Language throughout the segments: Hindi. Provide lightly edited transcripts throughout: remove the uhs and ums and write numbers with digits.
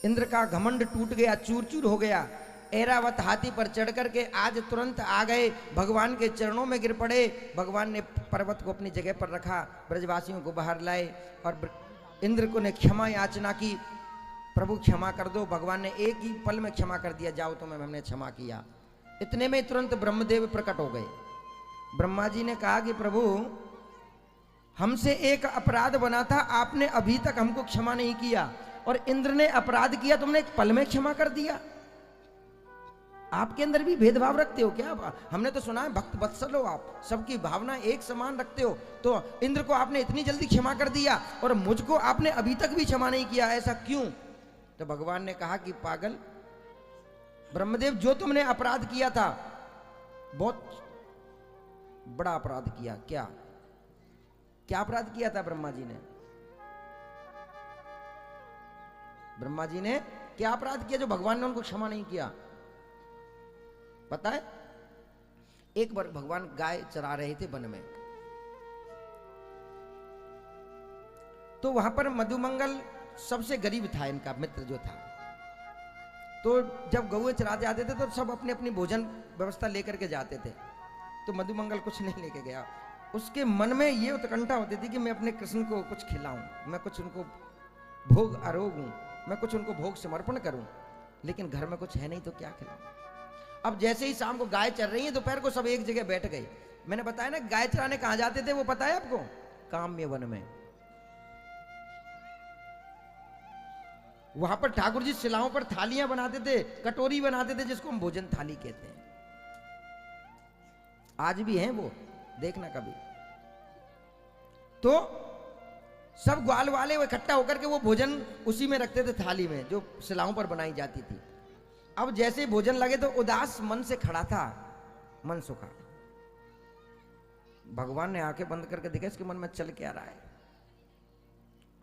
इंद्र का घमंड टूट गया, चूर चूर हो गया। ऐरावत हाथी पर चढ़ करके आज तुरंत आ गए, भगवान के चरणों में गिर पड़े। भगवान ने पर्वत को अपनी जगह पर रखा, ब्रजवासियों को बाहर लाए और इंद्र को ने क्षमा याचना की, प्रभु क्षमा कर दो। भगवान ने एक ही पल में क्षमा कर दिया, जाओ तुम्हें हमने क्षमा किया। इतने में तुरंत ब्रह्मदेव प्रकट हो गए। ब्रह्मा जी ने कहा कि प्रभु हमसे एक अपराध बना था, आपने अभी तक हमको क्षमा नहीं किया, और इंद्र ने अपराध किया, तुमने एक पल में क्षमा कर दिया। आपके अंदर भी भेदभाव रखते हो क्या? हमने तो सुना है भक्त वत्सल हो आप, सबकी भावना एक समान रखते हो, तो इंद्र को आपने इतनी जल्दी क्षमा कर दिया और मुझको आपने अभी तक भी क्षमा नहीं किया, ऐसा क्यों? तो भगवान ने कहा कि पागल ब्रह्मदेव, जो तुमने अपराध किया था बहुत बड़ा अपराध किया। क्या क्या अपराध किया था ब्रह्मा जी ने? ब्रह्मा जी ने क्या अपराध किया जो भगवान ने उनको क्षमा नहीं किया? पता है, एक बार भगवान गाय चरा रहे थे वन में, तो वहां पर मधुमंगल सबसे गरीब था, इनका मित्र जो था। तो जब गौएं चराते आते थे तो सब अपनी अपनी भोजन व्यवस्था लेकर के जाते थे, तो मधुमंगल कुछ नहीं लेके गया। उसके मन में ये उत्कंठा होती थी कि मैं अपने कृष्ण को कुछ खिलाऊं, मैं कुछ उनको भोग आरोगूं, मैं कुछ उनको भोग समर्पण करूं, लेकिन घर में कुछ है नहीं तो क्या खिलाऊं। अब जैसे ही शाम को गाय चर रही है, दोपहर को सब एक जगह बैठ गए। मैंने बताया ना गाय चराने कहां जाते थे, वो पता है आपको? काम्य वन में। वहां पर ठाकुर जी शिलाओं पर थालियां बनाते थे, कटोरी बनाते थे, जिसको हम भोजन थाली कहते हैं। आज भी हैं वो, देखना कभी। तो सब ग्वाल वाले वो इकट्ठा होकर के वो भोजन उसी में रखते थे, थाली में जो शिलाओं पर बनाई जाती थी। अब जैसे ही भोजन लगे तो उदास मन से खड़ा था, मन सूखा। भगवान ने आंखें बंद करके देखा इसके मन में चल क्या रहा है।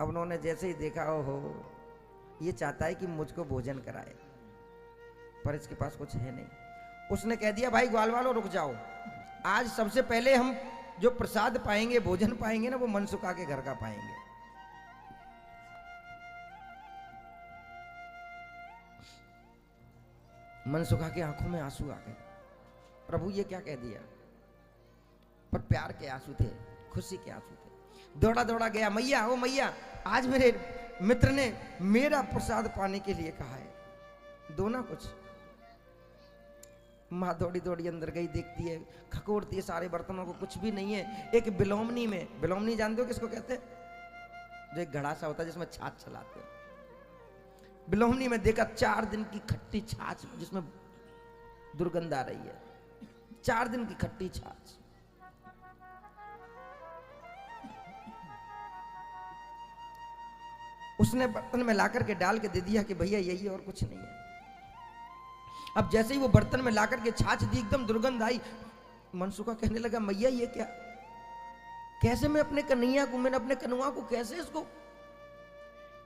अब उन्होंने जैसे ही देखा, ओहो ये चाहता है कि मुझको भोजन कराए, पर इसके पास कुछ है नहीं। उसने कह दिया भाई ग्वाल वालों रुक जाओ, आज सबसे पहले हम जो प्रसाद पाएंगे, भोजन पाएंगे ना, वो मनसुखा के घर का पाएंगे। मनसुखा की आंखों में आंसू आ गए। प्रभु ये क्या कह दिया? पर प्यार के आंसू थे, खुशी के आंसू थे। दौड़ा दौड़ा गया, मैया ओ मैया, आज मेरे मित्र ने मेरा प्रसाद पाने के लिए कहा है, दो ना कुछ। माँ दौड़ी दौड़ी अंदर गई, देखती है, खकोरती है सारे बर्तनों को, कुछ भी नहीं है। एक बिलोमनी में, बिलोमनी जानते हो किसको कहते हैं? जो एक घड़ा सा होता है जिसमें छाछ चलाते हैं। बिलोमनी में देखा 4 दिन की खट्टी छाछ, जिसमें दुर्गंध आ रही है। 4 दिन की खट्टी छाछ। उसने बर्तन में लाकर के डाल के दे दिया कि भैया यही, और कुछ नहीं है। अब जैसे ही वो बर्तन में लाकर के छाछ दी, एकदम दुर्गंध आई। मनसुखा कहने लगा मैया ये क्या, कैसे मैं अपने कन्हैया को, मैंने अपने कनुआ को कैसे इसको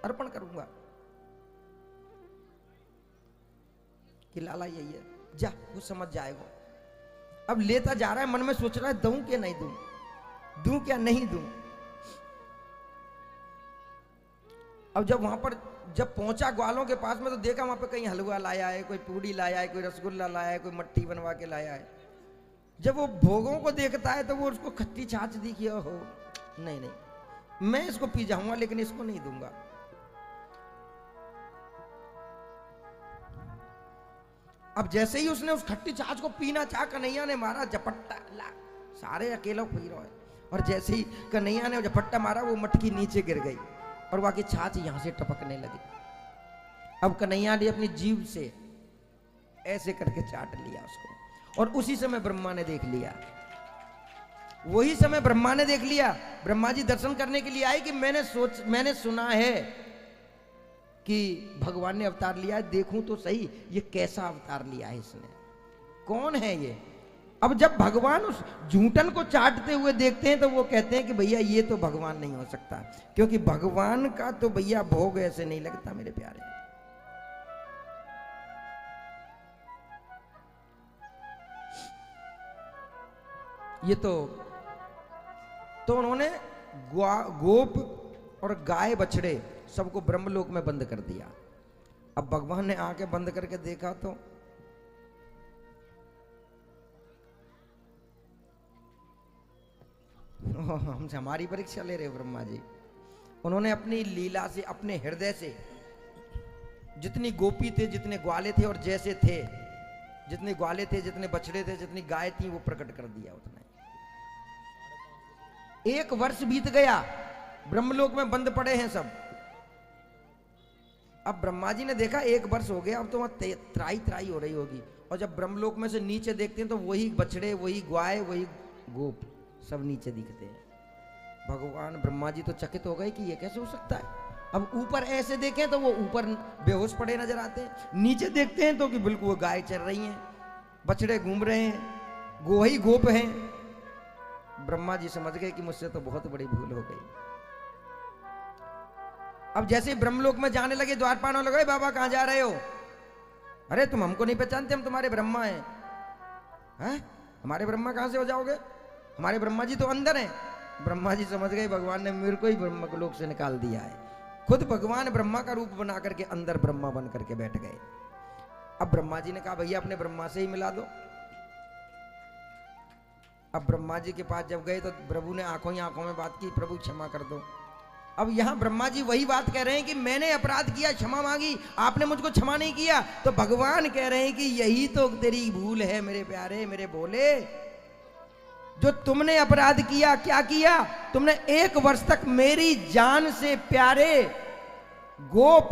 अर्पण करूंगा? कि लाला यही है, जा वो समझ जाएगा। अब लेता जा रहा है, मन में सोच रहा है दूं क्या नहीं दूं, दूं क्या नहीं दूं। अब जब वहां पर जब पहुंचा ग्वालों के पास में, तो देखा वहां पे कहीं हलवा लाया है, कोई पूड़ी लाया है, कोई रसगुल्ला लाया है, कोई मट्ठी बनवा के लाया है। जब वो भोगों को देखता है तो वो उसको खट्टी छाछ दिखी, हो नहीं नहीं मैं इसको पी जाऊंगा, लेकिन इसको नहीं दूंगा। अब जैसे ही उसने उस खट्टी छाछ को पीना चाहा, कन्हैया ने मारा झपट्टा, सारे अकेला पी रहा है, और जैसे ही कन्हैया ने झपट्टा मारा, वो मटकी नीचे गिर गई और वहां की छाछ यहां से टपकने लगी। अब कन्हैया ने अपनी जीभ से ऐसे करके चाट लिया उसको, और उसी समय ब्रह्मा ने देख लिया। वही समय ब्रह्मा ने देख लिया। ब्रह्मा जी दर्शन करने के लिए आए कि मैंने सुना है कि भगवान ने अवतार लिया है, देखूं तो सही ये कैसा अवतार लिया है इसने, कौन है ये। अब जब भगवान उस झूठन को चाटते हुए देखते हैं तो वो कहते हैं कि भैया ये तो भगवान नहीं हो सकता, क्योंकि भगवान का तो भैया भोग ऐसे नहीं लगता मेरे प्यारे। ये तो उन्होंने गोप और गाय बछड़े सबको ब्रह्मलोक में बंद कर दिया। अब भगवान ने आंखें बंद करके देखा तो हमसे हमारी परीक्षा ले रहे हो ब्रह्मा जी। उन्होंने अपनी लीला से, अपने हृदय से जितनी गोपी थे, जितने ग्वाले थे और जैसे थे, जितने ग्वाले थे, जितने बछड़े थे, जितनी गाय थी, वो प्रकट कर दिया। उतने 1 वर्ष बीत गया, ब्रह्मलोक में बंद पड़े हैं सब। अब ब्रह्मा जी ने देखा 1 वर्ष हो गया, अब तो वहां त्राई त्राई हो रही होगी। और जब ब्रह्मलोक में से नीचे देखते हैं तो वही बछड़े, वही गाय, वही गोप सब नीचे दिखते हैं। भगवान ब्रह्मा जी तो चकित हो गए कि ये कैसे हो सकता है। अब ऊपर ऐसे देखें तो वो ऊपर बेहोश पड़े नजर आते हैं, नीचे देखते हैं तो कि बिल्कुल वो गाय चल रही हैं, बछड़े घूम रहे हैं, गोही गोप हैं। ब्रह्मा जी समझ गए कि मुझसे तो बहुत बड़ी भूल हो गई। अब जैसे ब्रह्मलोक में जाने लगे, द्वारपाल लगे, बाबा कहां जा रहे हो? अरे तुम हमको नहीं पहचानते, हम तुम्हारे ब्रह्मा हैं। हैं? हमारे ब्रह्मा कहां से हो जाओगे? हमारे ब्रह्मा जी तो अंदर हैं। ब्रह्मा जी समझ गए भगवान ने मेरे को ही ब्रह्मलोक से निकाल दिया है। खुद भगवान ब्रह्मा का रूप बना करके अंदर ब्रह्मा बन करके बैठ गए। अब ब्रह्मा जी ने कहा भैया अपने ब्रह्मा से ही मिला दो। अब ब्रह्मा जी के पास जब गए तो प्रभु ने आंखों ही आंखों में बात की, प्रभु क्षमा कर दो। अब यहां ब्रह्मा जी वही बात कह रहे हैं कि मैंने अपराध किया, क्षमा मांगी, आपने मुझको क्षमा नहीं किया। तो भगवान कह रहे हैं कि यही तो तेरी भूल है मेरे प्यारे, मेरे बोले। जो तुमने अपराध किया, क्या किया? तुमने 1 वर्ष तक मेरी जान से प्यारे गोप,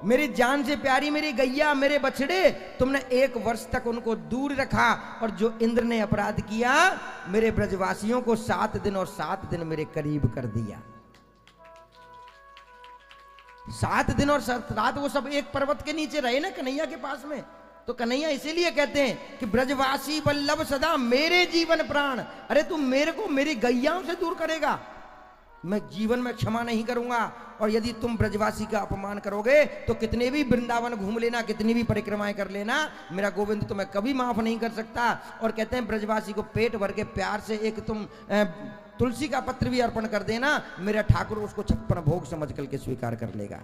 मेरी जान से प्यारी मेरी गैया, मेरे बछड़े, तुमने 1 वर्ष तक उनको दूर रखा। और जो इंद्र ने अपराध किया, मेरे ब्रजवासियों को 7 दिन और 7 दिन मेरे करीब कर दिया। 7 दिन और 7 रात वो सब एक पर्वत के नीचे रहे ना, कन्हैया के पास में। तो कन्हैया इसीलिए कहते हैं कि ब्रजवासी वल्लभ सदा मेरे जीवन प्राण। अरे तुम मेरे को मेरी गैयाओं से दूर करेगा, मैं जीवन में क्षमा नहीं करूंगा। और यदि तुम ब्रजवासी का अपमान करोगे तो कितने भी वृंदावन घूम लेना, कितनी भी परिक्रमाएं कर लेना, मेरा गोविंद तुम्हें कभी माफ नहीं कर सकता। और कहते हैं ब्रजवासी को पेट भर के प्यार से एक तुम तुलसी का पत्र भी अर्पण कर देना, मेरा ठाकुर उसको 56 भोग समझ करके स्वीकार कर लेगा।